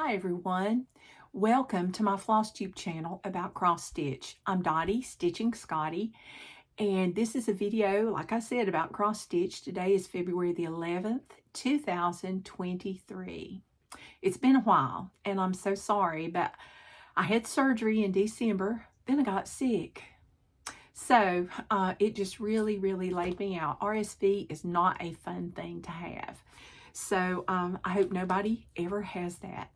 Hi everyone, welcome to my Flosstube channel about cross stitch. I'm Dottie, Stitching Scotty, and this is a video, like I said, about cross stitch. Today is February the 11th, 2023. It's been a while, and I'm so sorry, but I had surgery in December, then I got sick. So it just really laid me out. RSV is not a fun thing to have. So I hope nobody ever has that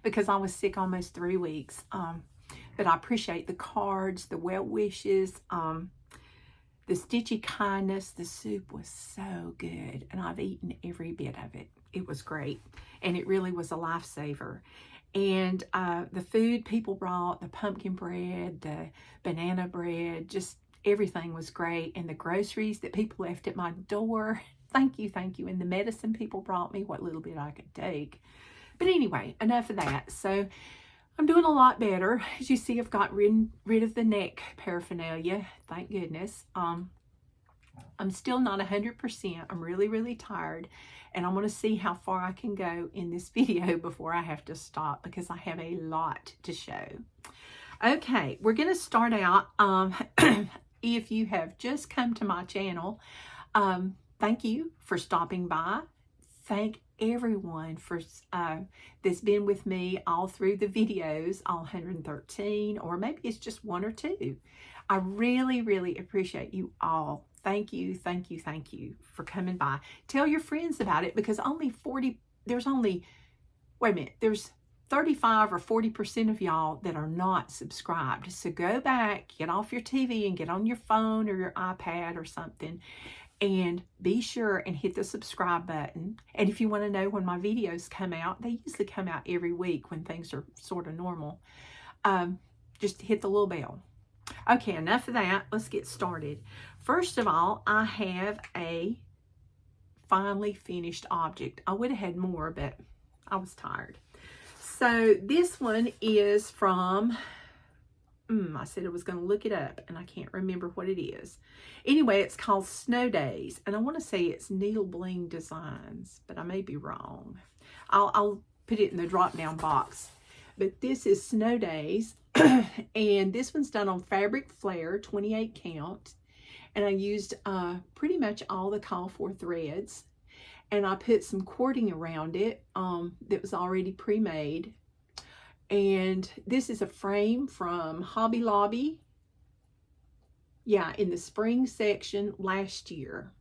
because I was sick almost 3 weeks. But I appreciate the cards, the well wishes, the stitchy kindness. The soup was so good, and I've eaten every bit of it. It was great, and it really was a lifesaver. And the food people brought, the pumpkin bread, the banana bread, just everything was great. And the groceries that people left at my door, thank you. And the medicine people brought me, what little bit I could take. But anyway, enough of that. So I'm doing a lot better. As you see, I've got rid of the neck paraphernalia, thank goodness. I'm still not 100%. I'm really tired, and I'm going to see how far I can go in this video before I have to stop because I have a lot to show. Okay, we're going to start out. If you have just come to my channel, thank you for stopping by. Thank everyone for that's been with me all through the videos, all 113, or maybe it's just 1 or 2. I really appreciate you all. Thank you for coming by. Tell your friends about it because there's 35 or 40% of y'all that are not subscribed. So go back, get off your TV and get on your phone or your iPad or something, and be sure and hit the subscribe button. And if you want to know when my videos come out, they usually come out every week when things are sort of normal. Just hit the little bell. Okay, enough of that. Let's get started. First of all, I have a finally finished object. I would have had more, but I was tired. So this one is from, I said I was going to look it up, and I can't remember what it is. Anyway, it's called Snow Days, and I want to say it's Needle Bling Designs, but I may be wrong. I'll put it in the drop-down box. But this is Snow Days, and this one's done on fabric flare, 28 count, and I used pretty much all the call for threads, and I put some cording around it that was already pre-made. And this is a frame from Hobby Lobby, in the spring section last year,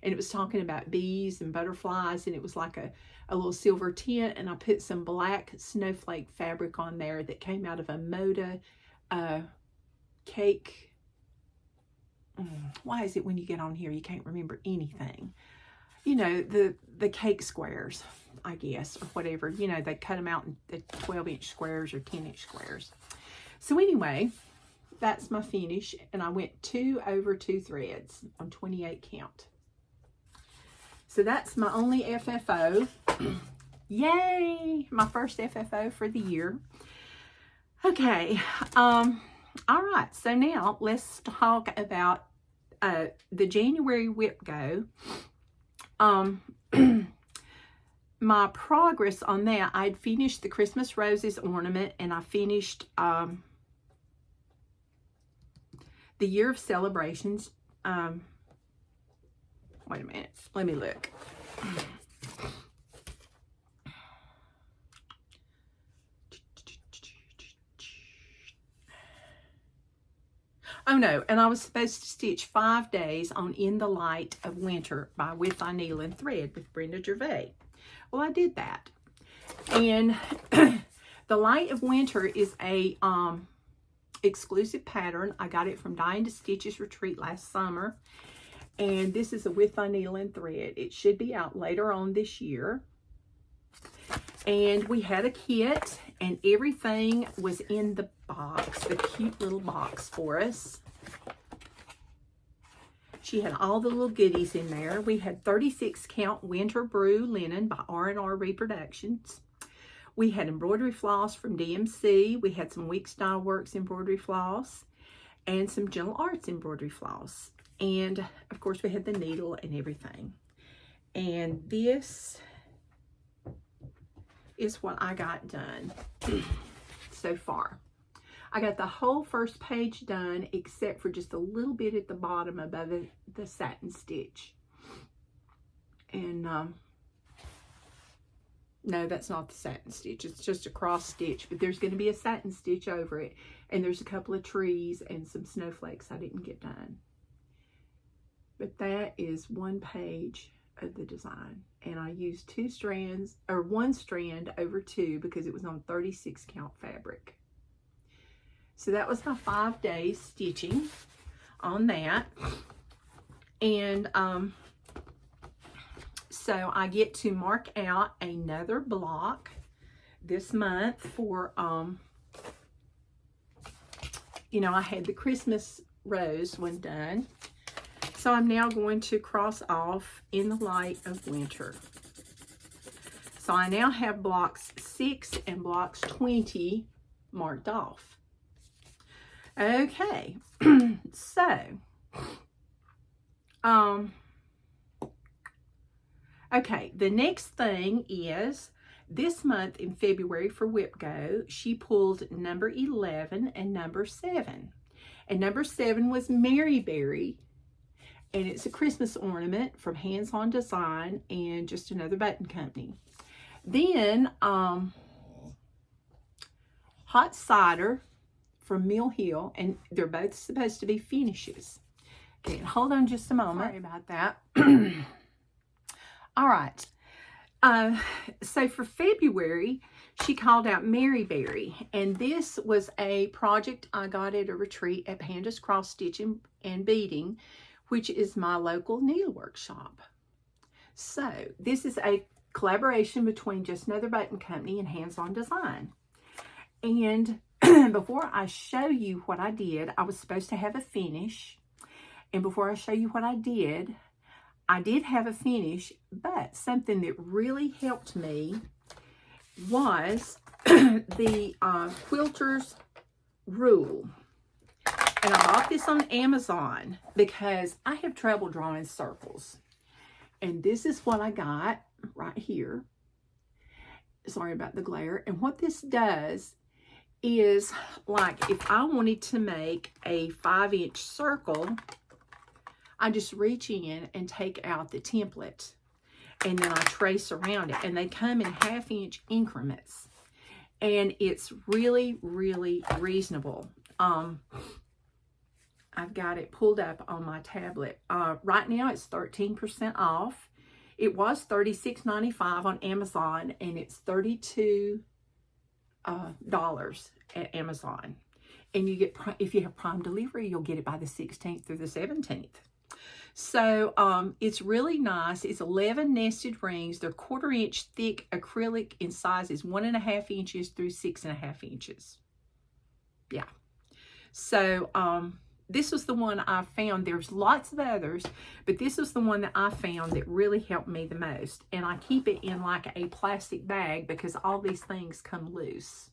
and it was talking about bees and butterflies, and it was like a little silver tint, and I put some black snowflake fabric on there that came out of a Moda cake. Why is it when you get on here you can't remember anything? You know, the cake squares, I guess, or whatever. You know, they cut them out in the 12-inch squares or 10-inch squares. So anyway, that's my finish, and I went 2 over 2 threads on 28 count. So that's my only FFO. Yay! My first FFO for the year. Okay. All right. So now let's talk about the January whip go. My progress on that, I'd finished the Christmas roses ornament, and I finished the Year of Celebrations. Wait a minute, let me look. Oh no, and I was supposed to stitch 5 days on In the Light of Winter by With Thy Needle and Thread with Brenda Gervais. Well, I did that. And the Light of Winter is a exclusive pattern. I got it from Dying to Stitches Retreat last summer. And this is a With Thy Needle and Thread. It should be out later on this year. And we had a kit, and everything was in the box, the cute little box for us. She had all the little goodies in there. We had 36 count Winter Brew linen by R&R Reproductions. We had embroidery floss from DMC. We had some Week Style Works embroidery floss and some Gentle Arts embroidery floss. And of course we had the needle and everything. And this is what I got done so far. I got the whole first page done except for just a little bit at the bottom above the satin stitch. And no, that's not the satin stitch. It's just a cross stitch, but there's going to be a satin stitch over it. And there's a couple of trees and some snowflakes I didn't get done. But that is one page of the design. And I used two strands, or one strand over two, because it was on 36 count fabric. So that was my 5 days stitching on that. And so I get to mark out another block this month for, you know, I had the Christmas rose one done. So I'm now going to cross off In the Light of Winter. So I now have blocks 6 and blocks 20 marked off. Okay, so, okay, the next thing is this month in February for Whip Go, she pulled number 11 and number 7. And number 7 was Maryberry, and it's a Christmas ornament from Hands On Design and just another button company. Then, Hot Cider from Mill Hill, and they're both supposed to be finishes. Okay, hold on just a moment. Sorry about that. All right. So for February, she called out Maryberry, and this was a project I got at a retreat at Panda's Cross Stitching and Beading, which is my local needlework shop. So this is a collaboration between Just Another Button Company and Hands On Design. And before I show you what I did, I was supposed to have a finish. And before I show you what I did have a finish, but something that really helped me was the Quilter's Rule. And I bought this on Amazon because I have trouble drawing circles. And this is what I got right here. Sorry about the glare. And what this does is, like, if I wanted to make a 5-inch circle, I just reach in and take out the template, and then I trace around it, and they come in 1/2-inch increments, and it's really, really reasonable. I've got it pulled up on my tablet. Right now it's 13% off. It was $36.95 on Amazon, and it's $32 at Amazon. And you get, if you have Prime delivery, you'll get it by the 16th through the 17th. So it's really nice. It's 11 nested rings. They're 1/4 inch thick acrylic in sizes 1.5 inches through 6.5 inches. Yeah. So this was the one I found. There's lots of others, but this was the one that I found that really helped me the most. And I keep it in like a plastic bag because all these things come loose.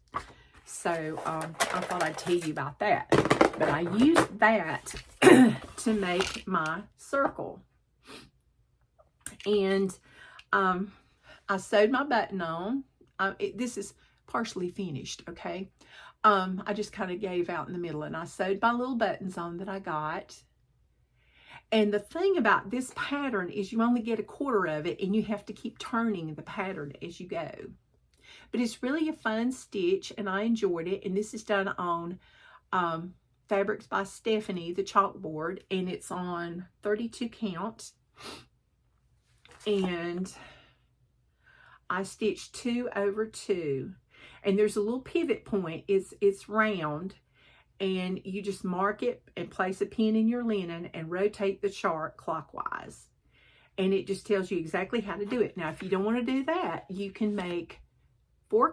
So I thought I'd tell you about that. But I used that to make my circle. And I sewed my button on. This is partially finished, okay? I just kind of gave out in the middle, and I sewed my little buttons on that I got. And the thing about this pattern is you only get 1/4 of it, and you have to keep turning the pattern as you go. But it's really a fun stitch, and I enjoyed it. And this is done on Fabrics by Stephanie, the chalkboard, and it's on 32 count. And I stitched 2 over 2. And there's a little pivot point. It's round, and you just mark it and place a pin in your linen and rotate the chart clockwise. And it just tells you exactly how to do it. Now, if you don't want to do that, you can make 3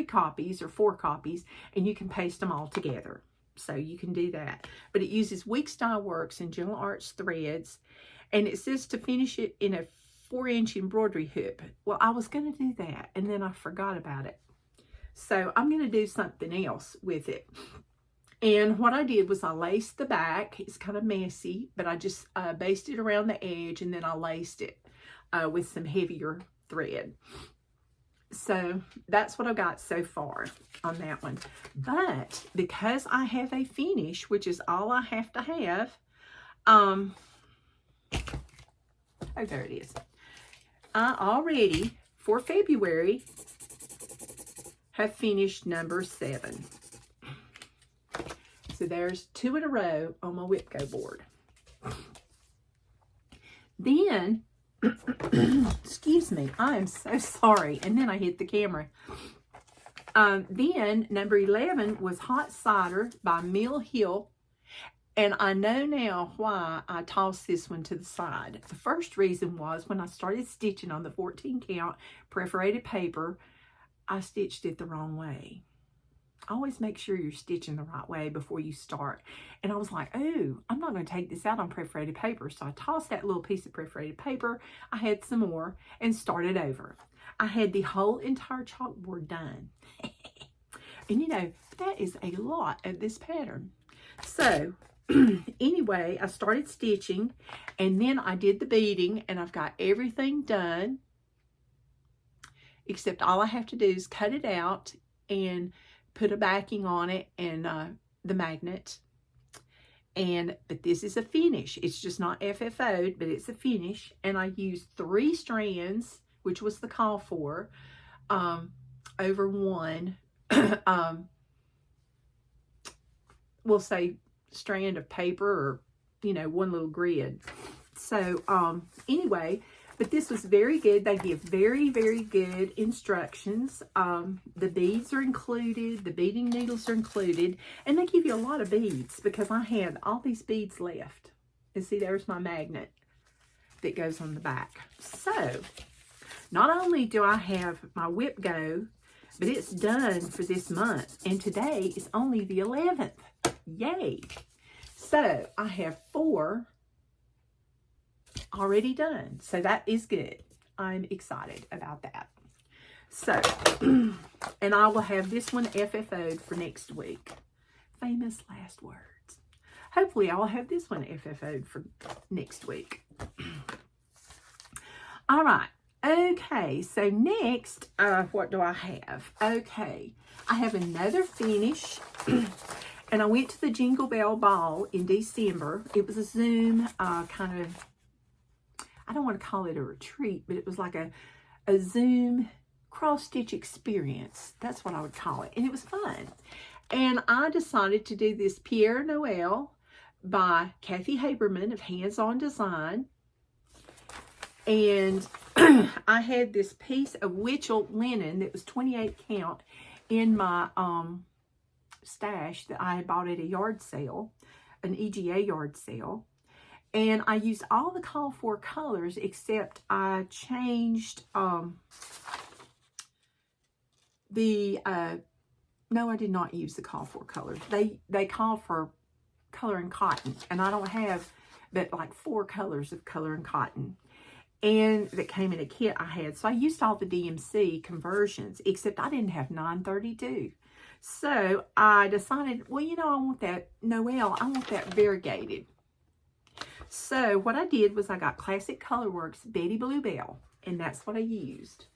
copies or 4 copies, and you can paste them all together. So you can do that. But it uses Week Style Works and Gentle Arts threads, and it says to finish it in a 4-inch embroidery hoop. Well, I was going to do that, and then I forgot about it. So I'm going to do something else with it. And what I did was I laced the back. It's kind of messy, but I just basted around the edge, and then I laced it with some heavier thread. So that's what I've got so far on that one. But because I have a finish, which is all I have to have, oh, there it is. I already, for February, have finished number 7. So there's 2 in a row on my whip go board. Then, excuse me, I am so sorry. And then I hit the camera. Then number 11 was Hot Cider by Mill Hill. And I know now why I tossed this one to the side. The first reason was when I started stitching on the 14 count perforated paper, I stitched it the wrong way. Always make sure you're stitching the right way before you start. And I was like, oh, I'm not going to take this out on perforated paper. So I tossed that little piece of perforated paper. I had some more and started over. I had the whole entire chalkboard done. And you know, that is a lot of this pattern. So anyway, I started stitching and then I did the beading and I've got everything done. Except all I have to do is cut it out and put a backing on it and the magnet. But this is a finish. It's just not FFO'd, but it's a finish. And I used 3 strands, which was the call for, over one, we'll say strand of paper or, you know, one little grid. So anyway, but this was very good. They give very, very good instructions. The beads are included. The beading needles are included. And they give you a lot of beads because I had all these beads left. And see, there's my magnet that goes on the back. So, not only do I have my whip go, but it's done for this month. And today is only the 11th. Yay! So, I have 4 already done. So that is good. I'm excited about that. So, and I will have this one FFO'd for next week. Famous last words. Hopefully I'll have this one FFO'd for next week. All right. Okay. So next, what do I have? Okay. I have another finish. And I went to the Jingle Bell Ball in December. It was a Zoom kind of, I don't want to call it a retreat, but it was like a Zoom cross-stitch experience. That's what I would call it. And it was fun. And I decided to do this Pierre Noel by Kathy Haberman of Hands On Design. And I had this piece of Witchell linen that was 28 count in my stash that I had bought at a yard sale, an EGA yard sale. And I used all the call for colors except I changed no, I did not use the call for colors. They call for color and cotton, and I don't have but like 4 colors of color and cotton. And that came in a kit I had. So I used all the DMC conversions, except I didn't have 932. So I decided, well, you know, I want that Noel, I want that variegated. So what I did was I got Classic Colorworks Betty Bluebell, and that's what I used.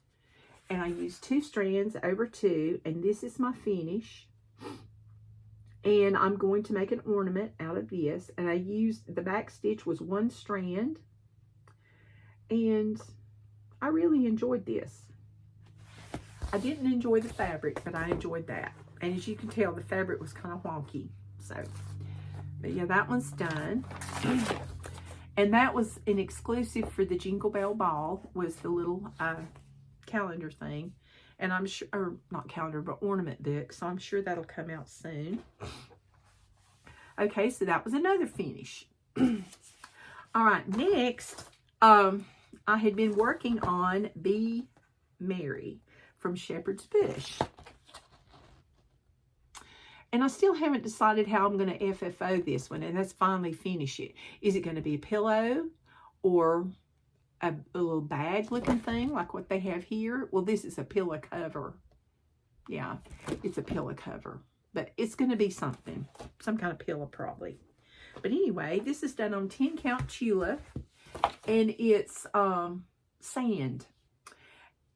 And I used 2 strands over 2, and this is my finish. And I'm going to make an ornament out of this, and I used, the back stitch was 1 strand, and I really enjoyed this. I didn't enjoy the fabric, but I enjoyed that. And as you can tell, the fabric was kind of wonky. So, but yeah, that one's done. And that was an exclusive for the Jingle Bell Ball, was the little calendar thing. And I'm sure, or not calendar, but ornament book. So I'm sure that'll come out soon. Okay, so that was another finish. All right, next, I had been working on Be Merry from Shepherd's Bush. And I still haven't decided how I'm going to FFO this one, and that's finally finish it. Is it going to be a pillow or a little bag looking thing like what they have here? Well, this is a pillow cover. Yeah, it's a pillow cover. But it's going to be something. Some kind of pillow probably. But anyway, this is done on 10 count Tula. And it's sand.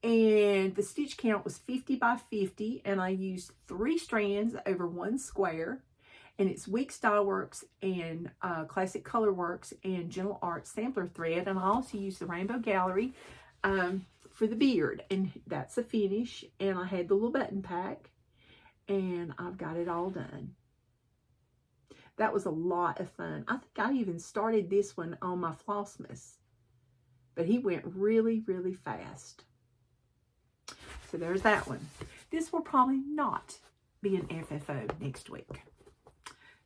And the stitch count was 50 by 50, and I used 3 strands over 1 square. And it's Week Style Works and Classic Color Works and Gentle Arts sampler thread. And I also used the Rainbow Gallery for the beard. And that's a finish. And I had the little button pack. And I've got it all done. That was a lot of fun. I think I even started this one on my Flossmas. But he went really, really fast. So there's that one. This will probably not be an FFO next week.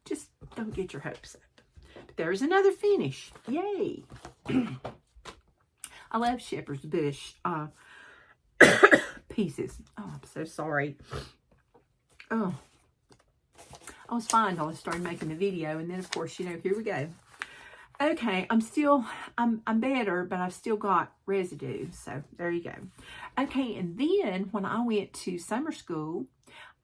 Just don't get your hopes up. But there's another finish. Yay. I love Shepherd's Bush pieces. Oh, I'm so sorry. Oh, I was fine until I started making the video. And then, of course, you know, here we go. Okay, I'm better, but I've still got residue. So there you go. Okay, and then when I went to summer school,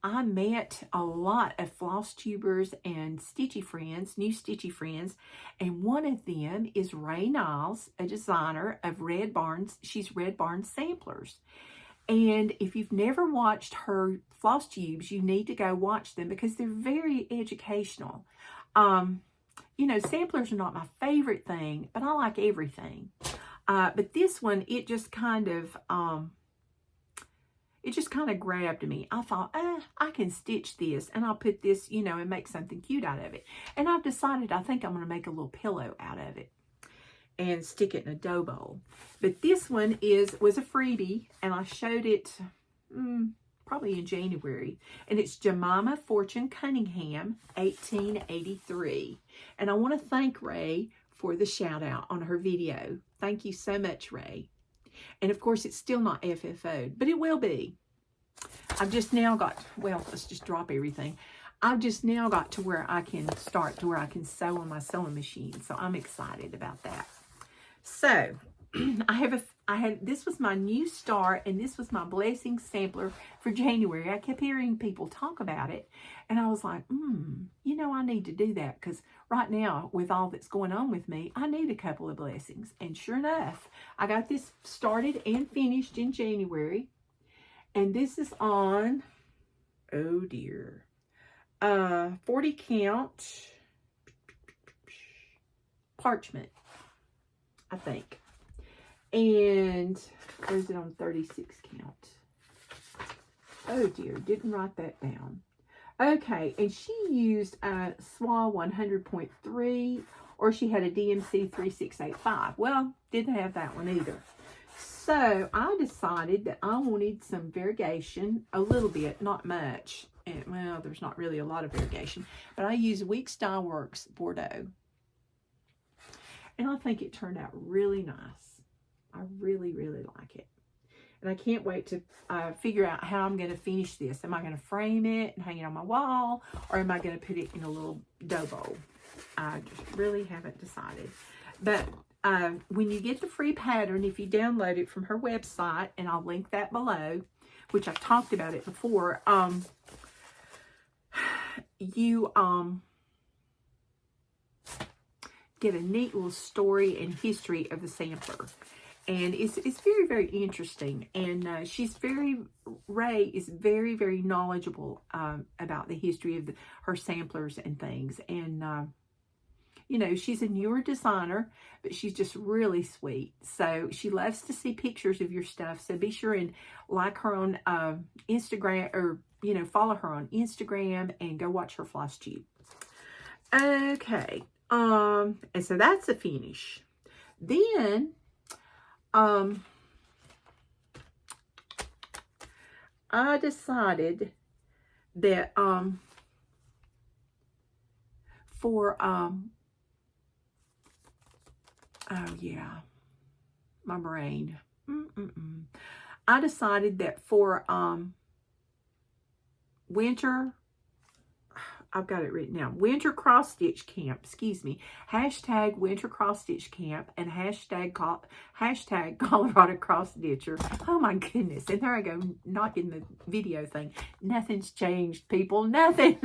I met a lot of Flosstubers and Stitchy friends, new Stitchy friends, and one of them is Ray Niles, a designer of Red Barns. She's Red Barns Samplers. And if you've never watched her Flosstubes, you need to go watch them because they're very educational. You know, samplers are not my favorite thing, but I like everything. But this one, it just kind of grabbed me. I thought, I can stitch this, and I'll put this, you know, and make something cute out of it. And I've decided I think I'm going to make a little pillow out of it and stick it in a dough bowl. But this one was a freebie, and I showed it probably in January. And it's Jemima Fortune Cunningham, 1883. And I want to thank Ray for the shout out on her video. Thank you so much, Ray. And of course, it's still not FFO'd, but it will be. I've just now got, well, let's just drop everything. I've just now got to where I can start to where I can sew on my sewing machine. So I'm excited about that. So this was my new start, and this was my blessing sampler for January. I kept hearing people talk about it, and I was like, you know, I need to do that because right now, with all that's going on with me, I need a couple of blessings. And sure enough, I got this started and finished in January, and this is on, oh dear, 40 count parchment, I think. And or is it on 36 count? Oh dear, didn't write that down. Okay, and she used a SWA 100.3, or she had a DMC 3685. Well, didn't have that one either. So I decided that I wanted some variegation, a little bit, not much. And, well, there's not really a lot of variegation, but I used Week Style Works Bordeaux. And I think it turned out really nice. I really, really like it. And I can't wait to figure out how I'm going to finish this. Am I going to frame it and hang it on my wall, or am I going to put it in a little dough bowl? I just really haven't decided. But when you get the free pattern, if you download it from her website, and I'll link that below, which I've talked about it before, you get a neat little story and history of the sampler. And it's very, very interesting. And Ray is very, very knowledgeable about the history of her samplers and things. And, you know, she's a newer designer, but she's just really sweet. So she loves to see pictures of your stuff. So be sure and like her on Instagram, or, you know, follow her on Instagram and go watch her Flosstube. Okay. And so that's a finish. Then, I decided that, oh yeah, my brain. I decided that for, winter, I've got it written down. Winter Cross Stitch Camp, excuse me. Hashtag Winter Cross Stitch Camp and hashtag Colorado Cross Stitcher. Oh my goodness. And there I go, knocking the video thing. Nothing's changed, people. Nothing.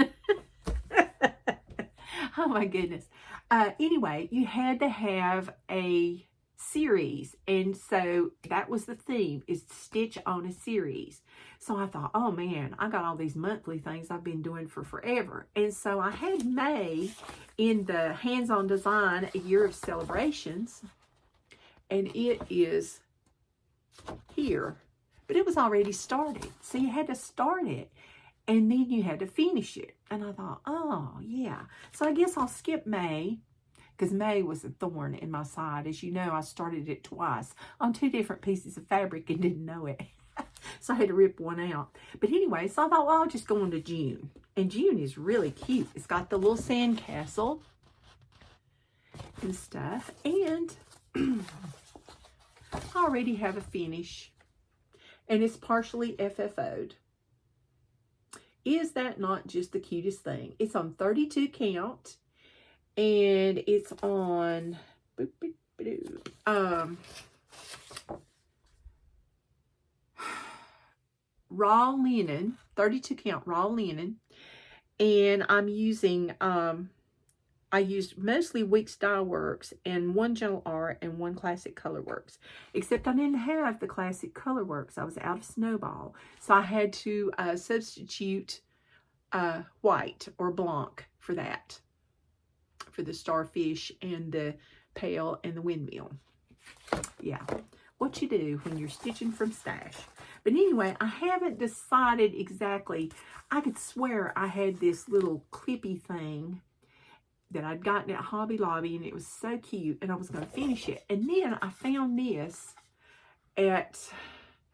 Oh my goodness. Anyway, you had to have a series. And so that was the theme, is stitch on a series. So I thought, oh man, I got all these monthly things I've been doing for forever. And so I had May in the hands-on design, a year of celebrations, and it is here, but it was already started. So you had to start it and then you had to finish it. And I thought, oh yeah. So I guess I'll skip May, because May was a thorn in my side. As you know, I started it twice on 2 different pieces of fabric and didn't know it. So I had to rip one out. But anyway, so I thought, well, I'll just go into June. And June is really cute. It's got the little sand castle and stuff. And I already have a finish. And it's partially FFO'd. Is that not just the cutest thing? It's on 32 count. And it's on raw linen, 32 count raw linen. And I'm using, I used mostly Weeks Dye Works and 1 Gentle Art and 1 Classic Color Works. Except I didn't have the Classic Color Works. I was out of Snowball. So I had to substitute white or blanc for that. For the starfish and the pail and the windmill. Yeah, what you do when you're stitching from stash. But anyway, I haven't decided exactly. I could swear I had this little clippy thing that I'd gotten at Hobby Lobby, and it was so cute, and I was going to finish it. And then I found this at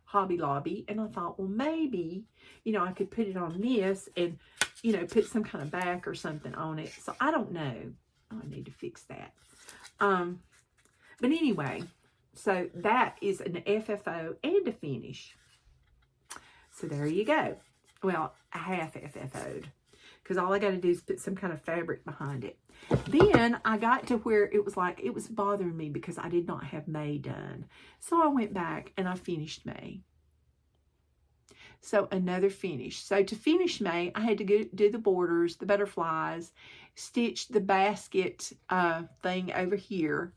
Hobby Lobby, and I thought, well, maybe, you know, I could put it on this and, you know, put some kind of back or something on it. So I don't know. I need to fix that. But anyway, so that is an FFO and a finish. So there you go. Well, a half FFO'd, because all I got to do is put some kind of fabric behind it. Then I got to where it was like, it was bothering me because I did not have May done. So I went back and I finished May. So another finish. So to finish May, I had to go do the borders, the butterflies, stitch the basket thing over here,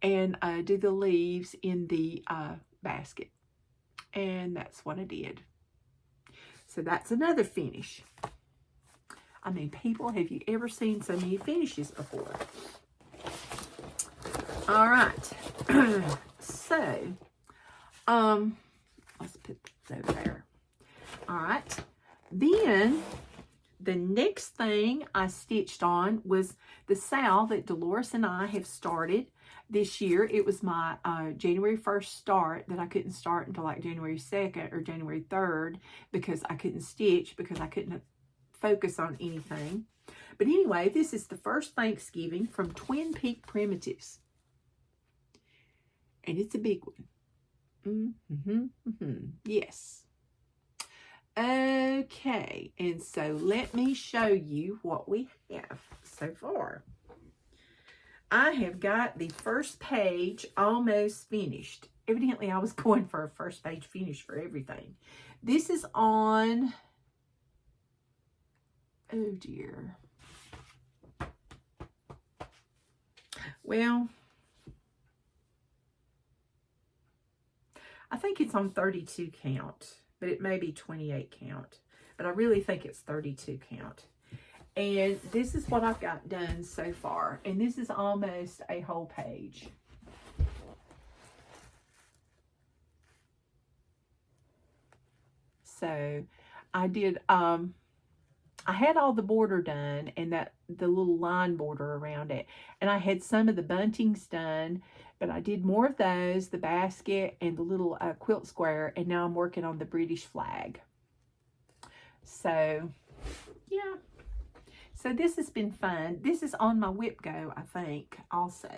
and do the leaves in the basket. And that's what I did. So that's another finish. I mean, people, have you ever seen so many finishes before? All right. So, let's put this over there. All right. Then the next thing I stitched on was the sow that Dolores and I have started this year. It was my January 1st start that I couldn't start until like January 2nd or January 3rd because I couldn't stitch, because I couldn't focus on anything. But anyway, this is the first Thanksgiving from Twin Peak Primitives. And it's a big one. Yes. Okay, and so let me show you what we have so far. I have got the first page almost finished. Evidently, I was going for a first page finish for everything. This is on, oh dear. Well, I think it's on 32 count, but it may be 28 count. But I really think it's 32 count. And this is what I've got done so far. And this is almost a whole page. So I did, I had all the border done and the little line border around it. And I had some of the buntings done, but I did more of those, the basket and the little quilt square. And now I'm working on the British flag. So, yeah. So this has been fun. This is on my whip go, I think, also.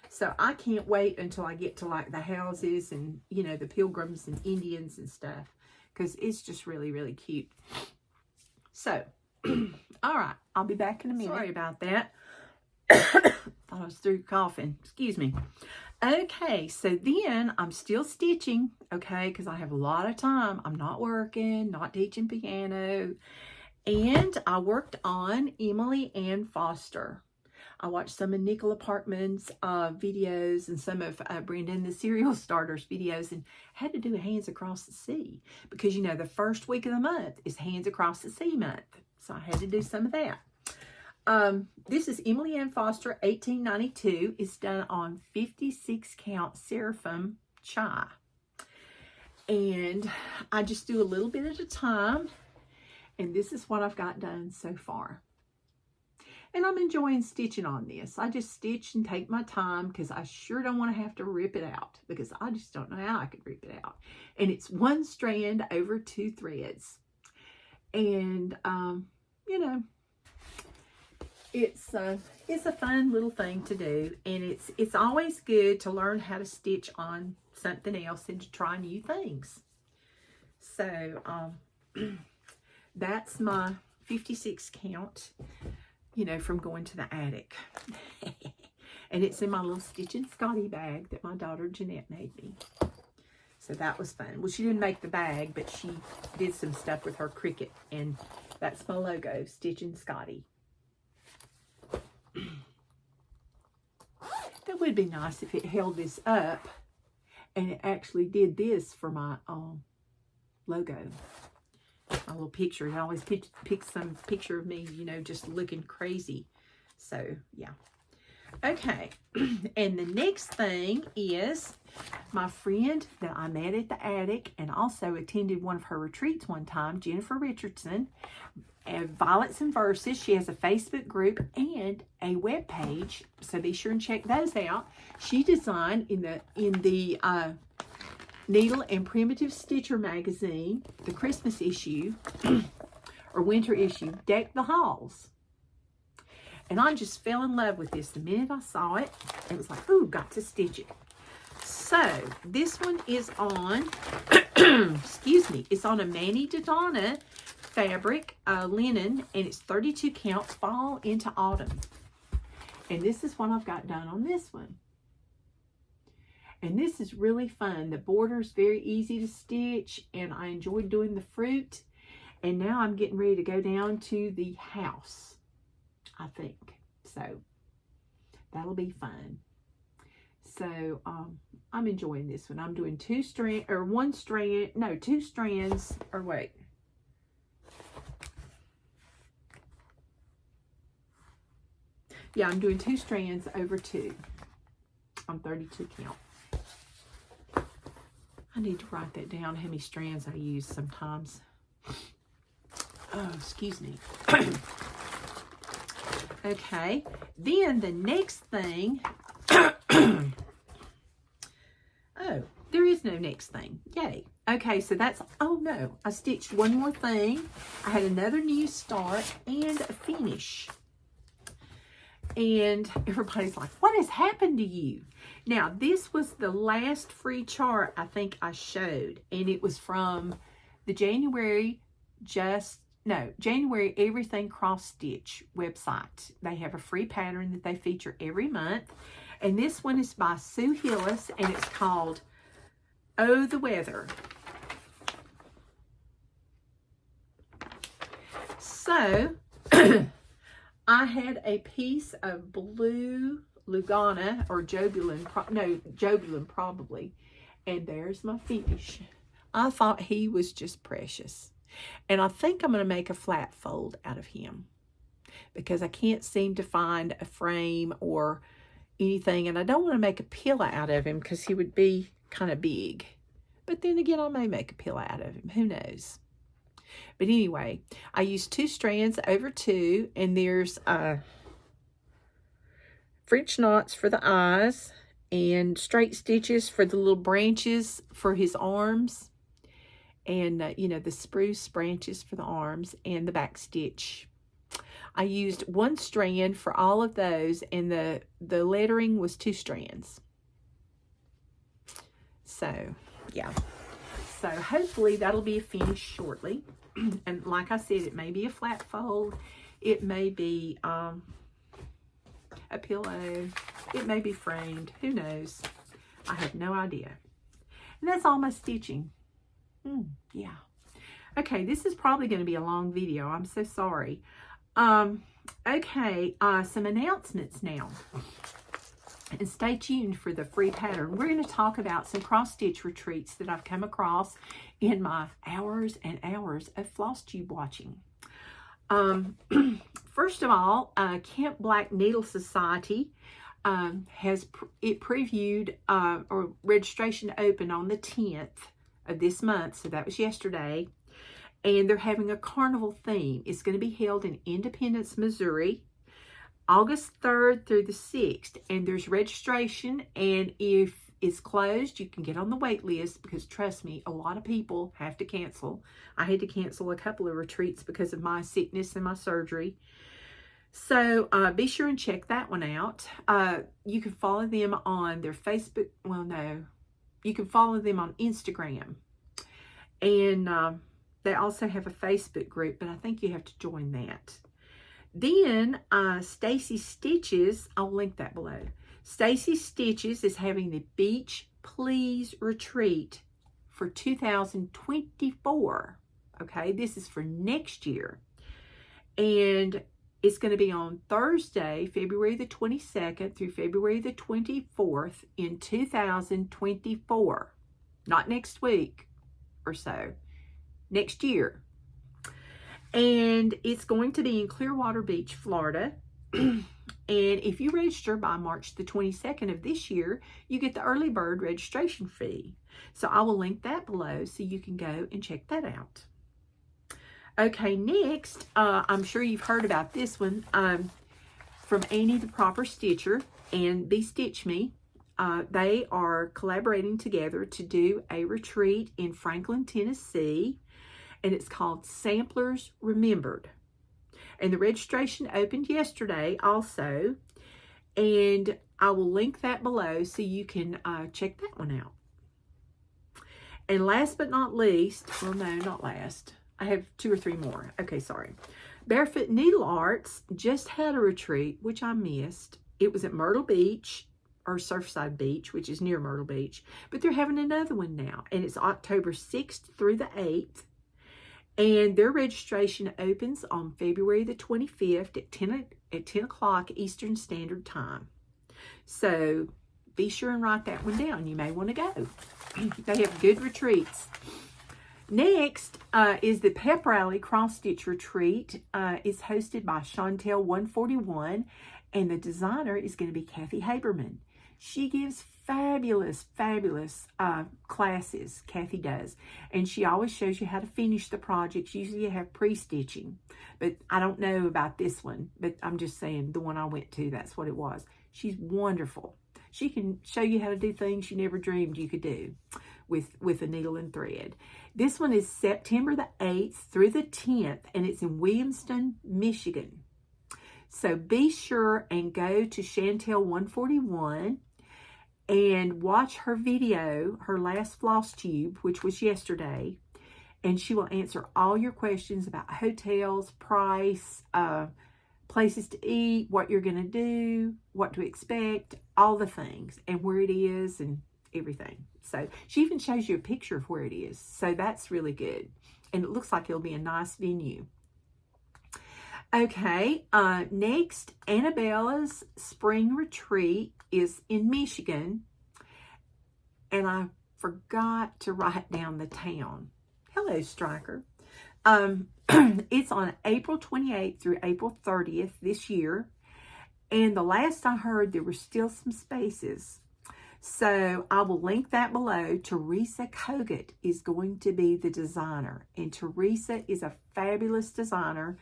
So I can't wait until I get to like the houses and, you know, the pilgrims and Indians and stuff, because it's just really, really cute. So, all right, I'll be back in a minute. Sorry about that. Thought I was through coughing. Excuse me. Okay, so then I'm still stitching, okay, because I have a lot of time. I'm not working, not teaching piano. And I worked on Emily Ann Foster. I watched some of Nicola Parkman's videos and some of Brendan the Serial Starter's videos, and had to do Hands Across the Sea because, you know, the first week of the month is Hands Across the Sea month. So I had to do some of that. This is Emily Ann Foster, 1892. It's done on 56 count Seraphim chai. And I just do a little bit at a time. And this is what I've got done so far. And I'm enjoying stitching on this. I just stitch and take my time because I sure don't want to have to rip it out, because I just don't know how I could rip it out. And it's one strand over 2 threads. And, you know, it's a fun little thing to do. And it's always good to learn how to stitch on something else and to try new things. So, that's my 56 count, you know, from going to the attic. And it's in my little Stitch and Scotty bag that my daughter Jeanette made me. So that was fun. Well, she didn't make the bag, but she did some stuff with her Cricut. And that's my logo, Stitch and Scotty. It would be nice if it held this up and it actually did this for my logo. My little picture. I always pick some picture of me, you know, just looking crazy. So, yeah. Okay. And the next thing is my friend that I met at the attic and also attended one of her retreats one time, Jennifer Richardson, Violets and Verses. She has a Facebook group and a web page, so be sure and check those out. She designed in the Needle and Primitive Stitcher magazine, the Christmas issue or winter issue, Deck the Halls. And I just fell in love with this the minute I saw it. It was like, ooh, got to stitch it. So this one is on, excuse me, it's on a Mani Dodonna fabric, linen, and it's 32 count, fall into autumn. And this is what I've got done on this one. And this is really fun. The border is very easy to stitch, and I enjoyed doing the fruit. And now I'm getting ready to go down to the house, I think. So that'll be fun. So I'm enjoying this one. I'm doing two strands, or wait. Yeah, I'm doing 2 strands over 2 on 32 count. I need to write that down, how many strands I use sometimes. Oh, excuse me. Okay, then the next thing, oh, there is no next thing. Yay. Okay, so that's, oh no, I stitched one more thing. I had another new start and a finish. And everybody's like, what has happened to you? Now, this was the last free chart I think I showed. And it was from the January Everything Cross Stitch website. They have a free pattern that they feature every month. And this one is by Sue Hillis, and it's called Oh, the Weather. So, I had a piece of blue Lugana, or Jobulin, Jobulin probably, and there's my finish. I thought he was just precious. And I think I'm going to make a flat fold out of him because I can't seem to find a frame or anything, and I don't want to make a pillow out of him because he would be kind of big. But then again, I may make a pillow out of him. Who knows? But anyway, I used 2 strands over 2, and there's French knots for the eyes and straight stitches for the little branches for his arms, and you know, the spruce branches for the arms and the back stitch. I used 1 strand for all of those, and the lettering was 2 strands. So yeah, so hopefully that'll be a finish shortly. And like I said, it may be a flat fold, it may be a pillow, it may be framed, who knows? I have no idea. And that's all my stitching. Yeah. Okay, this is probably going to be a long video. I'm so sorry. Okay, some announcements now. And stay tuned for the free pattern. We're going to talk about some cross-stitch retreats that I've come across in my hours and hours of Flosstube watching. First of all, Kent Black Needle Society has previewed, or registration opened on the 10th of this month, so that was yesterday, and they're having a carnival theme. It's going to be held in Independence, Missouri, August 3rd through the 6th, and there's registration, and if it's closed, you can get on the wait list, because trust me, a lot of people have to cancel. I had to cancel a couple of retreats because of my sickness and my surgery. So be sure and check that one out. You can follow them on their Facebook. Well, no, you can follow them on Instagram. And they also have a Facebook group, but I think you have to join that. Then Stacie Stitches, I'll link that below. Stacie Stitches is having the Beach Please Retreat for 2024. Okay, this is for next year. And it's going to be on Thursday, February the 22nd through February the 24th in 2024. Not next week or so. Next year. And it's going to be in Clearwater Beach, Florida. And if you register by March the 22nd of this year, you get the early bird registration fee. So I will link that below so you can go and check that out. Okay, next, I'm sure you've heard about this one from Annie the Proper Stitcher and Be Stitch Me. They are collaborating together to do a retreat in Franklin, Tennessee. And it's called Samplers Remembered. And the registration opened yesterday also. And I will link that below so you can check that one out. And last but not least, well, no, not last. I have 2 or 3 more. Okay, sorry. Barefoot Needlearts just had a retreat, which I missed. It was at Myrtle Beach, or Surfside Beach, which is near Myrtle Beach. But they're having another one now. And it's October 6th through the 8th. And their registration opens on February the 25th at 10 o'clock Eastern Standard Time. So be sure and write that one down. You may want to go. They have good retreats. Next is the Pep Rally Cross Stitch Retreat. It's hosted by Chantel 141, and the designer is going to be Kathy Haberman. She gives fabulous classes, Kathy does. And she always shows you how to finish the projects. Usually you have pre-stitching. But I don't know about this one. But I'm just saying, the one I went to, that's what it was. She's wonderful. She can show you how to do things you never dreamed you could do with a needle and thread. This one is September the 8th through the 10th. And it's in Williamston, Michigan. So be sure and go to Chantel 141 and watch her video, her last Flosstube, which was yesterday, and she will answer all your questions about hotels, price, places to eat, what you're going to do, what to expect, all the things, and where it is and everything. So she even shows you a picture of where it is. So that's really good. And it looks like it'll be a nice venue. Okay, next, Anabella's spring retreat is in Michigan, and I forgot to write down the town. Hello, Striker. It's on April 28th through April 30th this year, and the last I heard, there were still some spaces. So I will link that below. Teresa Kogut is going to be the designer, and Teresa is a fabulous designer.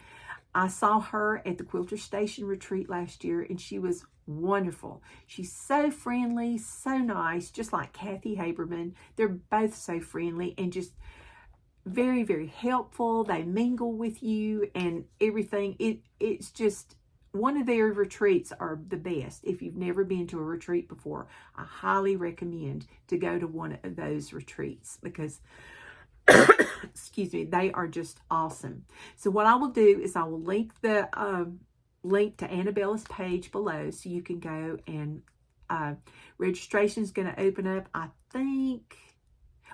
I saw her at the Quilter Station retreat last year, and she was wonderful. She's so friendly, so nice, just like Kathy Haberman. They're both so friendly and just very, very helpful. They mingle with you and everything. It's just, one of their retreats are the best. If you've never been to a retreat before, I highly recommend to go to one of those retreats because excuse me, they are just awesome. So what I will do is I will link the link to Anabella's page below so you can go, and registration is going to open up, I think.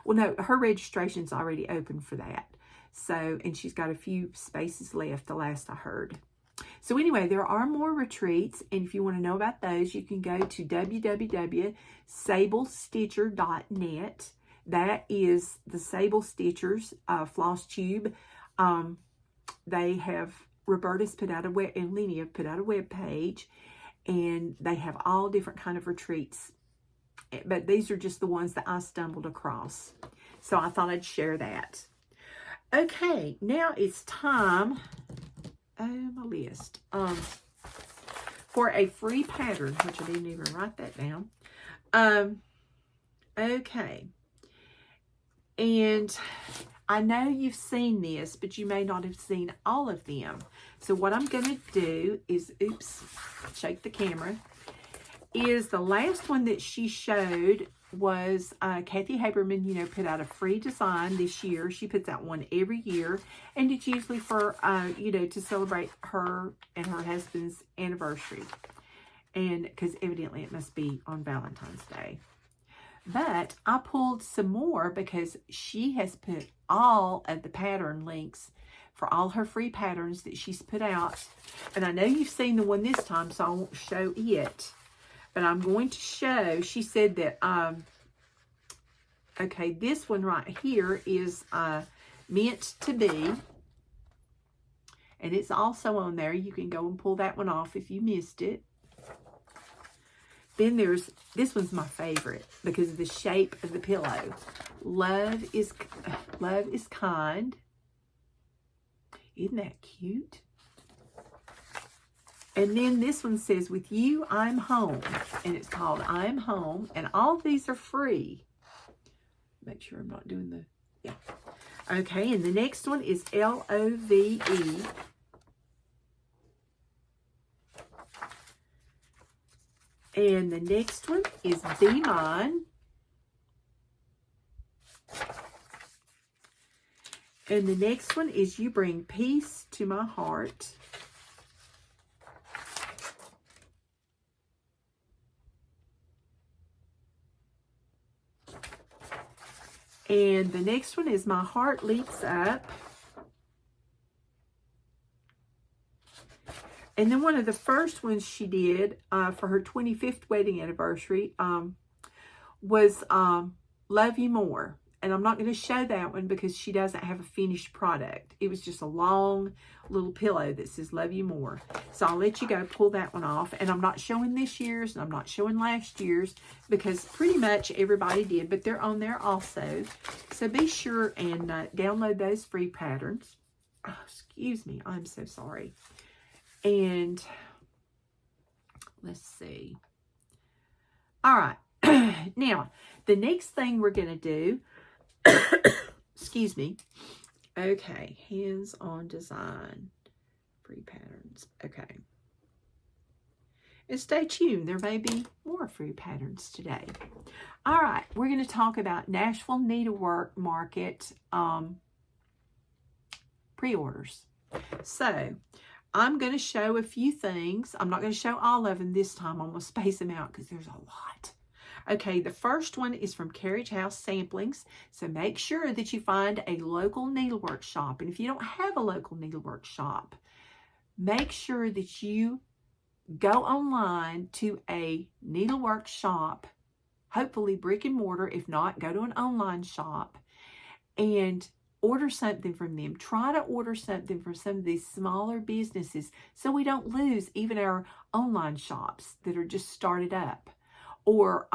Well, no, her registration's already open for that. So, and she's got a few spaces left, the last I heard. So anyway, there are more retreats, and if you want to know about those, you can go to www.sablestitcher.net. That is the Sable Stitchers Flosstube. They have, Roberta's put out a web, and Lenny have put out a web page, and they have all different kind of retreats. But these are just the ones that I stumbled across. So I thought I'd share that. Okay, now it's time, my list, for a free pattern, which I didn't even write that down. Okay. And I know you've seen this, but you may not have seen all of them. So what I'm going to do is, oops, shake the camera, is the last one that she showed was Kathy Haberman, you know, put out a free design this year. She puts out one every year, and it's usually for, you know, to celebrate her and her husband's anniversary. And because evidently it must be on Valentine's Day. But I pulled some more because she has put all of the pattern links for all her free patterns that she's put out. And I know you've seen the one this time, so I won't show it. But I'm going to show, she said that, okay, this one right here is meant to be. And it's also on there. You can go and pull that one off if you missed it. Then there's, this one's my favorite because of the shape of the pillow. Love is kind. Isn't that cute? And then this one says, with you, I'm home. And it's called I'm Home. And all of these are free. Make sure I'm not doing the, yeah. Okay, and the next one is L-O-V-E. And the next one is Be Mine. And the next one is You Bring Peace to My Heart. And the next one is My Heart Leaps Up. And then one of the first ones she did for her 25th wedding anniversary was Love You More. And I'm not going to show that one because she doesn't have a finished product. It was just a long little pillow that says Love You More. So I'll let you go pull that one off. And I'm not showing this year's and I'm not showing last year's because pretty much everybody did. But they're on there also. So be sure and download those free patterns. Oh, excuse me. I'm so sorry. And let's see. All right. Now, the next thing we're going to do, excuse me. Okay. Hands-on design. Free patterns. Okay. And stay tuned. There may be more free patterns today. All right. We're going to talk about Nashville Needlework Market pre-orders. So, I'm going to show a few things. I'm not going to show all of them this time. I'm going to space them out because there's a lot. Okay, the first one is from Carriage House Samplings. So make sure that you find a local needlework shop. And if you don't have a local needlework shop, make sure that you go online to a needlework shop, hopefully brick and mortar. If not, go to an online shop and order something from them. Try to order something from some of these smaller businesses so we don't lose even our online shops that are just started up. Or,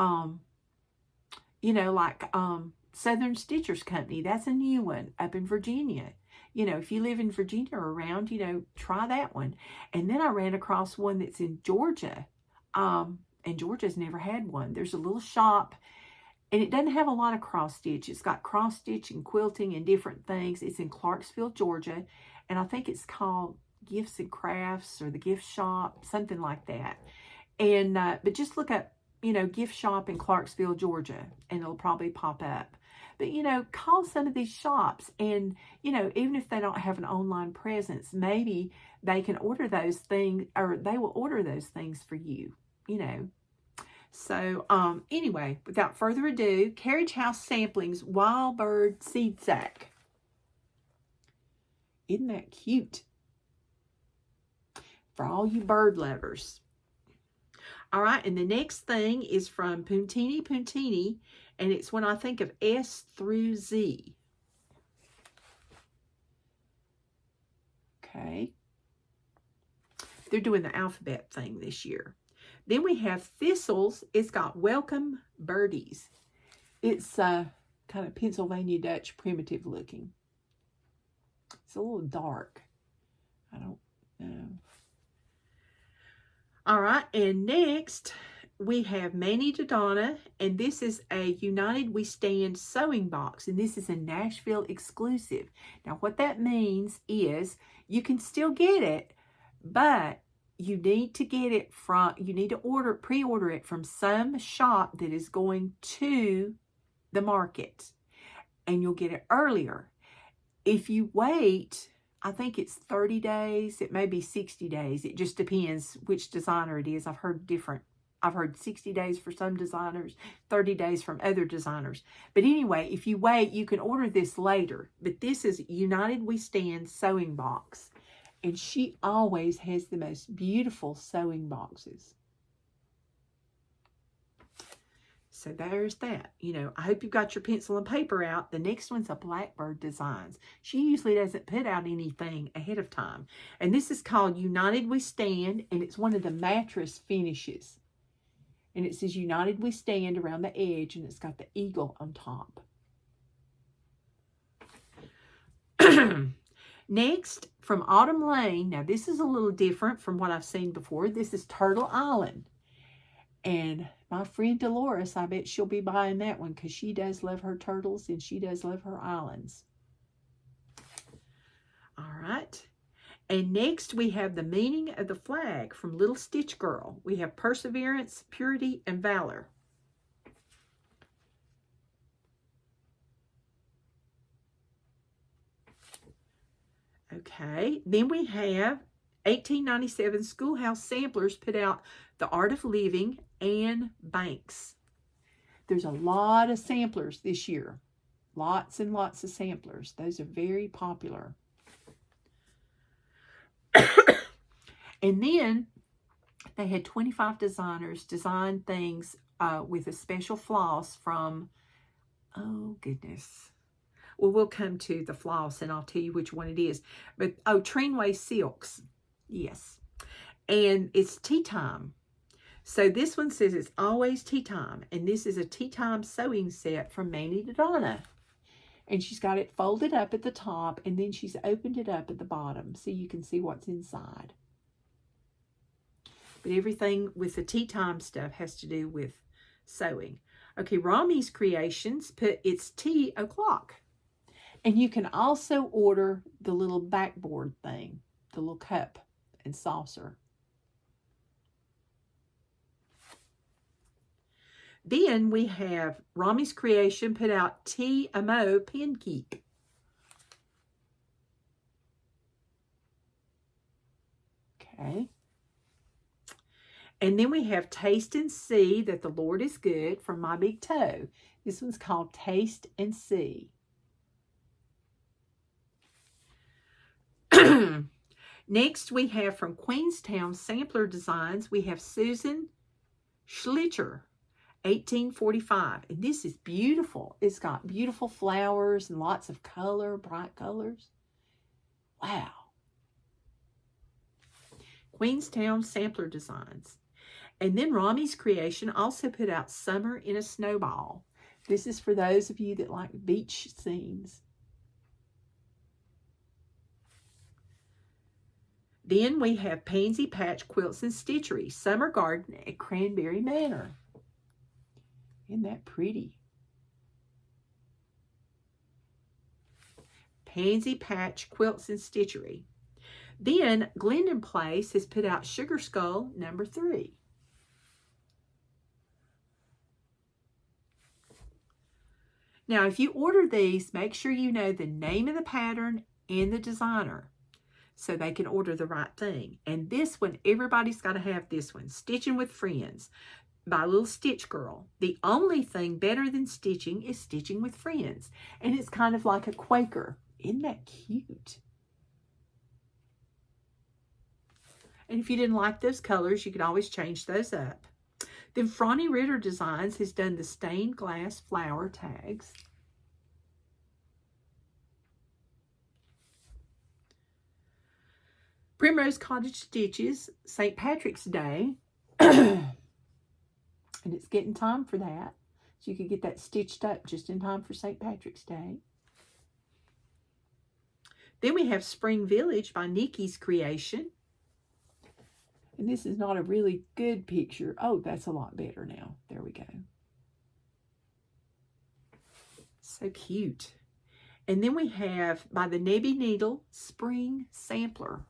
you know, like Southern Stitchers Company. That's a new one up in Virginia. You know, if you live in Virginia or around, you know, try that one. And then I ran across one that's in Georgia. And Georgia's never had one. There's a little shop. And it doesn't have a lot of cross stitch. It's got cross stitch and quilting and different things. It's in Clarksville, Georgia. And I think it's called Gifts and Crafts or the Gift Shop, something like that. And, but just look up, you know, gift shop in Clarksville, Georgia, and it'll probably pop up. But, you know, call some of these shops and, you know, even if they don't have an online presence, maybe they can order those things or they will order those things for you, you know. So, anyway, without further ado, Carriage House Samplings Wild Bird Seed Sack. Isn't that cute? for all you bird lovers. All right, and the next thing is from Puntini, and it's when I think of S through Z. Okay. They're doing the alphabet thing this year. Then we have Thistles. It's got Welcome Birdies. It's kind of Pennsylvania Dutch primitive looking. It's a little dark. I don't know. All right, and next we have Manny Dodonna, and this is a United We Stand sewing box, and this is a Nashville exclusive. Now, what that means is you can still get it, but you need to get it from, you need to pre-order it from some shop that is going to the market, and you'll get it earlier. If you wait, I think it's 30 days. It may be 60 days. It just depends which designer it is. I've heard different. I've heard 60 days for some designers, 30 days from other designers. But anyway, if you wait, you can order this later. But this is United We Stand sewing box. And she always has the most beautiful sewing boxes. So there's that. You know, I hope you've got your pencil and paper out. The next one's a Blackbird Designs. She usually doesn't put out anything ahead of time. And this is called United We Stand, and it's one of the mattress finishes. And it says United We Stand around the edge, and it's got the eagle on top. Next, from Autumn Lane. Now, this is a little different from what I've seen before. This is Turtle Island. And my friend Dolores, I bet she'll be buying that one because she does love her turtles and she does love her islands. All right. And next we have the meaning of the flag from Little Stitch Girl. We have perseverance, purity, and valor. Okay. Then we have 1897 Schoolhouse Samplers put out The Art of Living and Banks. There's a lot of samplers this year. Lots and lots of samplers. Those are very popular. And then they had 25 designers design things with a special floss from, oh goodness. Well, we'll come to the floss and I'll tell you which one it is. But, oh, Trainway Silks. Yes. And it's tea time. So this one says it's always tea time. And this is a tea time sewing set from Manny Dodonna. And she's got it folded up at the top. And then she's opened it up at the bottom. So you can see what's inside. But everything with the tea time stuff has to do with sewing. Okay, Rami's Creations put it's tea o'clock. And you can also order the little backboard thing. The little cup and saucer. Then we have Rami's Creation put out TMO Pen Keep. Okay. And then we have Taste and See That the Lord is Good from My Big Toe. This one's called Taste and See. Next, we have from Queenstown Sampler Designs, we have Susan Schlichter, 1845. And this is beautiful. It's got beautiful flowers and lots of color, bright colors. Wow. Queenstown Sampler Designs. And then Rami's Creation also put out Summer in a Snowball. This is for those of you that like beach scenes. Then we have Pansy Patch Quilts and Stitchery, Summer Garden at Cranberry Manor. Isn't that pretty? Pansy Patch Quilts and Stitchery. Then Glendon Place has put out Sugar Skull number 3. Now, if you order these, make sure you know the name of the pattern and the designer, so they can order the right thing. And this one, everybody's got to have this one. Stitching with Friends by Little Stitch Girl. The only thing better than stitching is stitching with friends. And it's kind of like a Quaker. Isn't that cute? And if you didn't like those colors, you could always change those up. Then Franny Ritter Designs has done the stained glass flower tags. Primrose Cottage Stitches, St. Patrick's Day. And it's getting time for that. So you can get that stitched up just in time for St. Patrick's Day. Then we have Spring Village by Nikki's Creation. And this is not a really good picture. Oh, that's a lot better now. There we go. So cute. And then we have by the Nebby Needle Spring Sampler.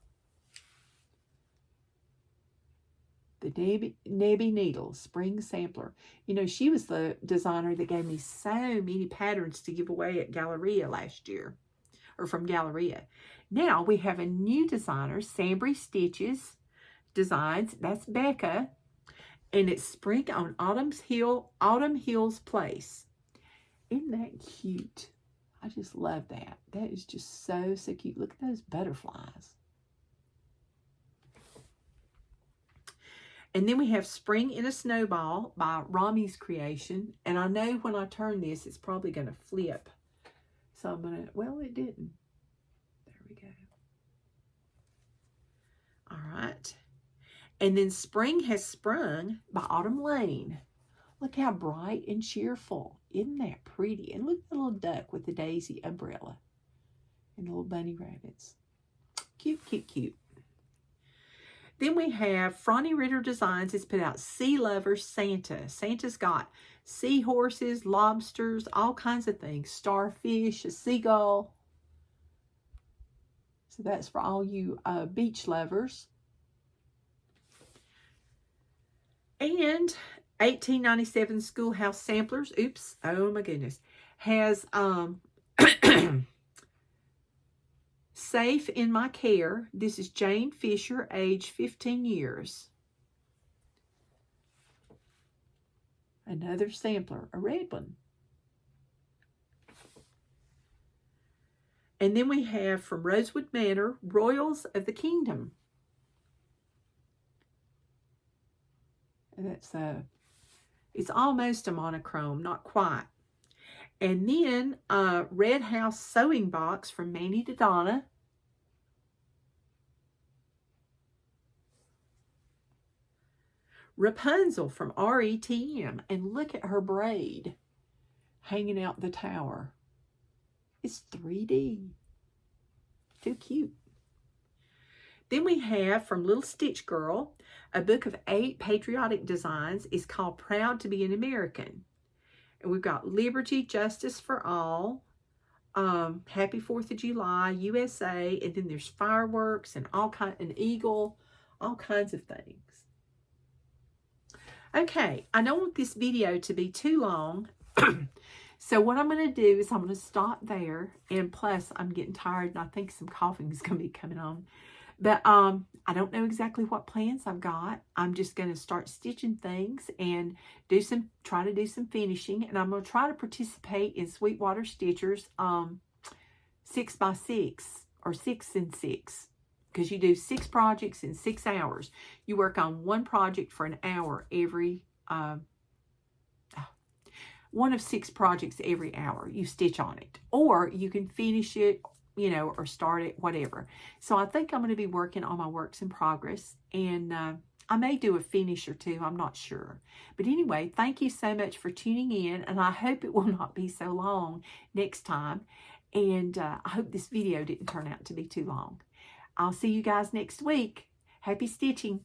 The Nebby Needle Spring Sampler. You know, she was the designer that gave me so many patterns to give away at Galleria last year. Or from Galleria. Now we have a new designer, Stacie Stitches Designs. That's Becca. And it's Spring on Autumn Hills Place. Isn't that cute? I just love that. That is just so cute. Look at those butterflies. And then we have Spring in a Snowball by Rami's Creation. And I know when I turn this, it's probably going to flip. So I'm going to, well, it didn't. There we go. All right. And then Spring Has Sprung by Autumn Lane. Look how bright and cheerful. Isn't that pretty? And look at the little duck with the daisy umbrella. And the little bunny rabbits. Cute, cute, cute. Then we have Franny Ritter Designs has put out Sea Lover Santa. Santa's got seahorses, lobsters, all kinds of things. Starfish, a seagull. So that's for all you beach lovers. And 1897 Schoolhouse Samplers. Oops. Oh my goodness. Has Safe in My Care. This is Jane Fisher, age 15 years. Another sampler, a red one. And then we have from Rosewood Manor, Royals of the Kingdom. And that's it's almost a monochrome, not quite. And then Red House Sewing Box from Manny to Donna. Rapunzel from RETM. And look at her braid hanging out the tower. It's 3D. Too cute. Then we have from Little Stitch Girl, a book of 8 patriotic designs. It's called Proud to Be an American. And we've got Liberty, Justice for All, Happy 4th of July, USA, and then there's fireworks and an eagle, all kinds of things. Okay, I don't want this video to be too long. So what I'm going to do is I'm going to stop there. And plus, I'm getting tired and I think some coughing is going to be coming on. But I don't know exactly what plans I've got. I'm just going to start stitching things and try to do some finishing. And I'm going to try to participate in Sweetwater Stitchers 6x6 or 6 and 6. Because you do 6 projects in 6 hours. You work on one project for an hour every, one of 6 projects every hour. You stitch on it. Or you can finish it, you know, or start it, whatever. So I think I'm going to be working on my works in progress. And I may do a finish or 2. I'm not sure. But anyway, thank you so much for tuning in. And I hope it will not be so long next time. And I hope this video didn't turn out to be too long. I'll see you guys next week. Happy stitching.